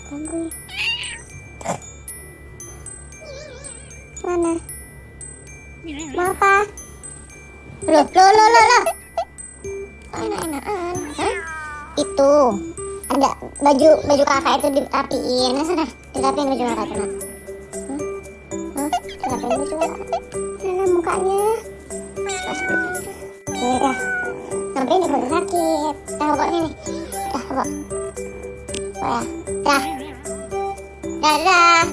Gangguin. Mana? Mau apa? Loh. Enak-enakan. Hah? Itu ada baju kakak itu dirapiin. Nah, sana dirapiin baju kakak itu. Dirapiin baju kakak. Mana mukanya? Ya. Sampai ini perut sakit. Pokoknya nih. Pokok. Ya. Dah. Dadah.